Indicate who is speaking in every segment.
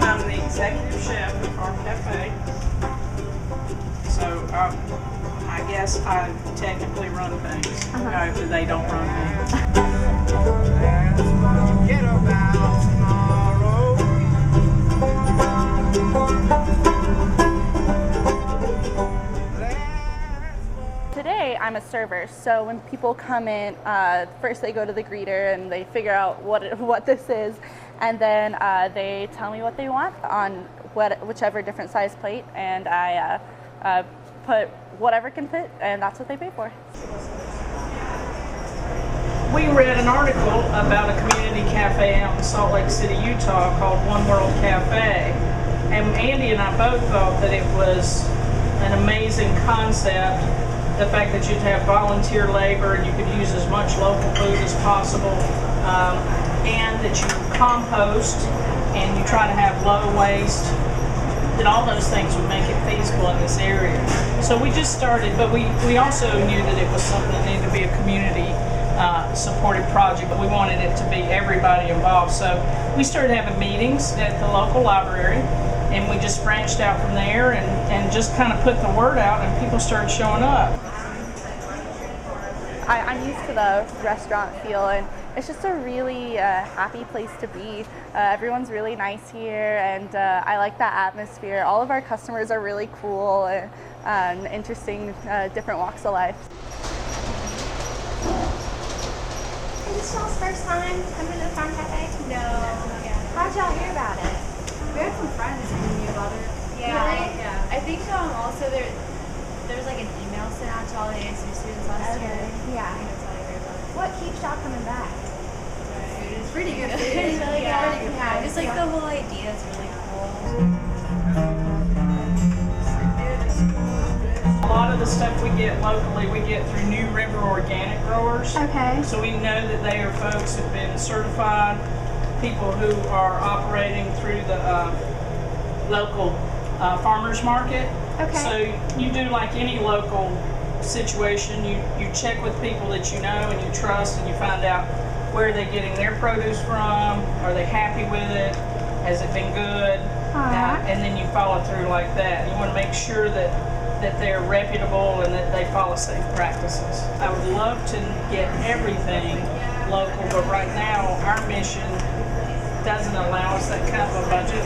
Speaker 1: I'm the executive chef at F.A.R.M Cafe. So I guess I technically run things, but they don't run me. Let's forget about tomorrow.
Speaker 2: Today I'm a server, so when people come in, first they go to the greeter and they figure out what this is, and then they tell me what they want on whichever different size plate, and I put whatever can fit, and that's what they pay for.
Speaker 1: We read an article about a community cafe out in Salt Lake City, Utah called One World Cafe, and Andy and I both thought that it was an amazing concept. The fact that you'd have volunteer labor and you could use as much local food as possible, and that you compost and you try to have low waste, that all those things would make it feasible in this area. So we just started, but we also knew that it was something that needed to be a community supported project, but we wanted it to be everybody involved. So we started having meetings at the local library, and we just branched out from there and just kind of put the word out, and people started showing up.
Speaker 2: I'm used to the restaurant feel, and it's just a really happy place to be. Everyone's really nice here, and I like that atmosphere. All of our customers are really cool and interesting, different walks of life.
Speaker 3: Is this y'all's first time coming to the F.A.R.M Cafe? No. Yeah. How'd y'all hear about it?
Speaker 4: We had some friends who knew about it.
Speaker 3: Yeah.
Speaker 4: Really? Yeah. I think also there's like an email sent out to all the ASU students last year.
Speaker 3: Yeah.
Speaker 4: I think that's how I heard about it.
Speaker 3: What keeps y'all coming back?
Speaker 4: Food is pretty good. Food
Speaker 3: It's really good.
Speaker 4: Yeah. Just like the whole idea is really cool.
Speaker 1: A lot of the stuff we get locally, we get through New River organic growers.
Speaker 3: Okay.
Speaker 1: So we know that they are folks who've been certified, people who are operating through the local farmers market.
Speaker 3: Okay.
Speaker 1: So you do like any local situation, you check with people that you know and you trust, and you find out where they're getting their produce from. Are they happy with it? Has it been good? And then you follow through like that. You want to make sure that they're reputable and that they follow safe practices. I would love to get everything local, but right now our mission doesn't allow us that kind of a budget.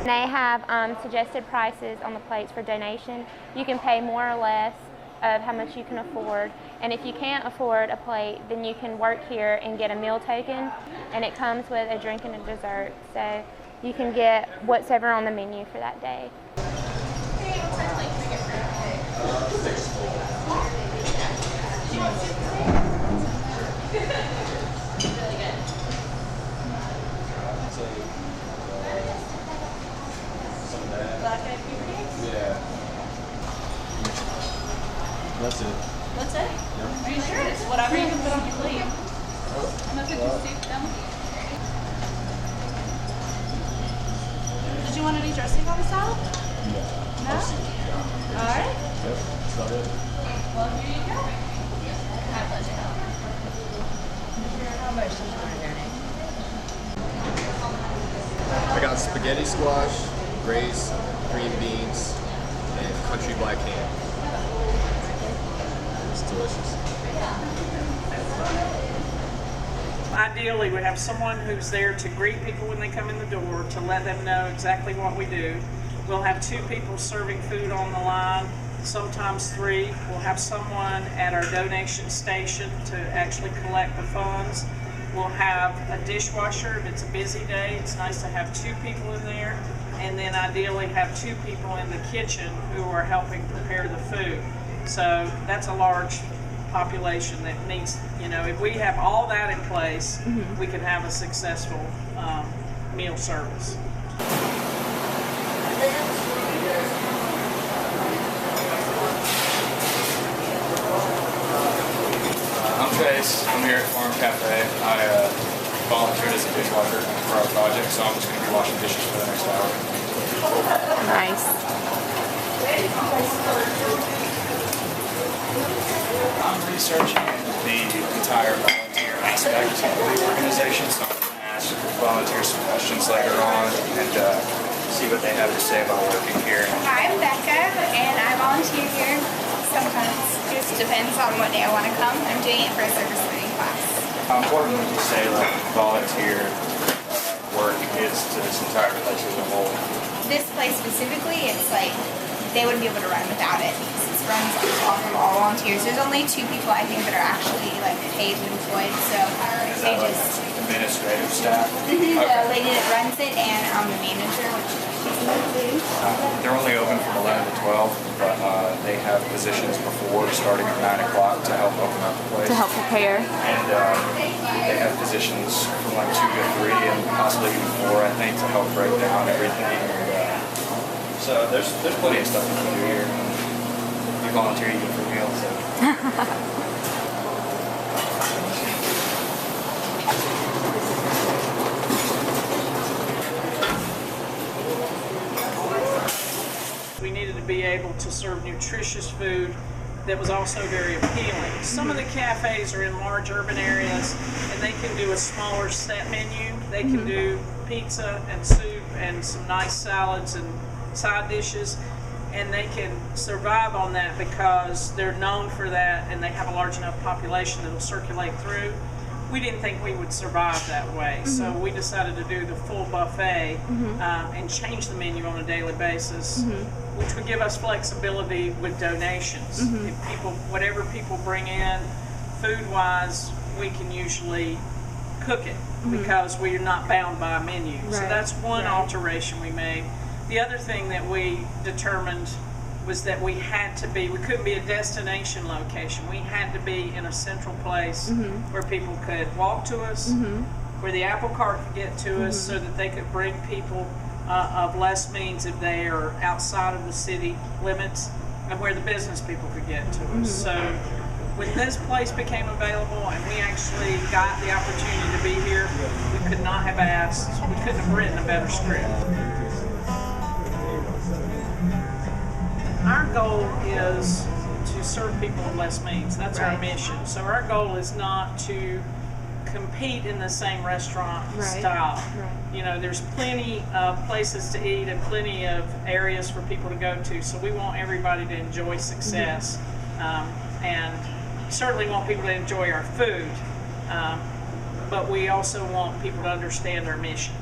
Speaker 5: They have suggested prices on the plates for donation. You can pay more or less of how much you can afford, and if you can't afford a plate, then you can work here and get a meal token, and it comes with a drink and a dessert, so you can get whatever on the menu for that day.
Speaker 6: Yeah. That's it.
Speaker 7: That's it?
Speaker 6: Yep.
Speaker 7: Are you sure? It's whatever you can put on your plate. I'm gonna put your soup down. Did you want any dressing on the salad?
Speaker 6: Yeah.
Speaker 7: No? Alright.
Speaker 6: Yep. That's about it.
Speaker 7: Well, here you go. My pleasure. How much did you want to donate?
Speaker 6: I got spaghetti squash, rice, green beans, and country black ham. It's delicious.
Speaker 1: Ideally, we have someone who's there to greet people when they come in the door, to let them know exactly what we do. We'll have 2 people serving food on the line, sometimes 3. We'll have someone at our donation station to actually collect the funds. We'll have a dishwasher if it's a busy day. It's nice to have 2 people in there. and then ideally have 2 people in the kitchen who are helping prepare the food. So that's a large population that needs, you know, if we have all that in place, we can have a successful meal service.
Speaker 8: I'm Chase. I'm here at F.A.R.M Cafe. I volunteered as a dishwasher for our project, so I'm just going to be washing dishes for the next hour.
Speaker 9: Nice.
Speaker 8: I'm researching the entire volunteer aspect of the organization, so I'm going to ask volunteers some questions later on and see what they have to say about working here.
Speaker 3: Hi, I'm Becca, and I volunteer here sometimes. Just depends on what day I want to come. I'm doing it for a service learning class.
Speaker 8: How important would you say like volunteer work is to this entire place as a whole?
Speaker 3: This place specifically, it's like they wouldn't be able to run without it. It runs off of all volunteers. There's only 2 people I think that are actually like paid and employed, so they just
Speaker 8: administrative staff.
Speaker 3: the lady that runs it and the manager, which she's new.
Speaker 8: They're only open from 11 to 12, but they have positions before starting at 9 o'clock to help open up the place.
Speaker 9: To help prepare.
Speaker 8: And they have positions from like 2 to 3 and possibly even 4, I think, to help break down everything. And, so there's plenty of stuff you can do here. You volunteer, you get free meals. So.
Speaker 1: We needed to be able to serve nutritious food that was also very appealing. Some of the cafes are in large urban areas and they can do a smaller set menu. They can do pizza and soup and some nice salads and side dishes, and they can survive on that because they're known for that and they have a large enough population that will circulate through. We didn't think we would survive that way, so we decided to do the full buffet and change the menu on a daily basis, which would give us flexibility with donations. If people, whatever people bring in, food-wise, we can usually cook it because we are not bound by a menu. So that's one alteration we made. The other thing that we determined was that we couldn't be a destination location. We had to be in a central place where people could walk to us, where the apple cart could get to us, so that they could bring people of less means if they are outside of the city limits, and where the business people could get to us. So when this place became available and we actually got the opportunity to be here, we could not have asked, we couldn't have written a better script. Our goal is to serve people with less means. That's our mission. So our goal is not to compete in the same restaurant style. You know, there's plenty of places to eat and plenty of areas for people to go to. So we want everybody to enjoy success, and certainly want people to enjoy our food. But we also want people to understand our mission.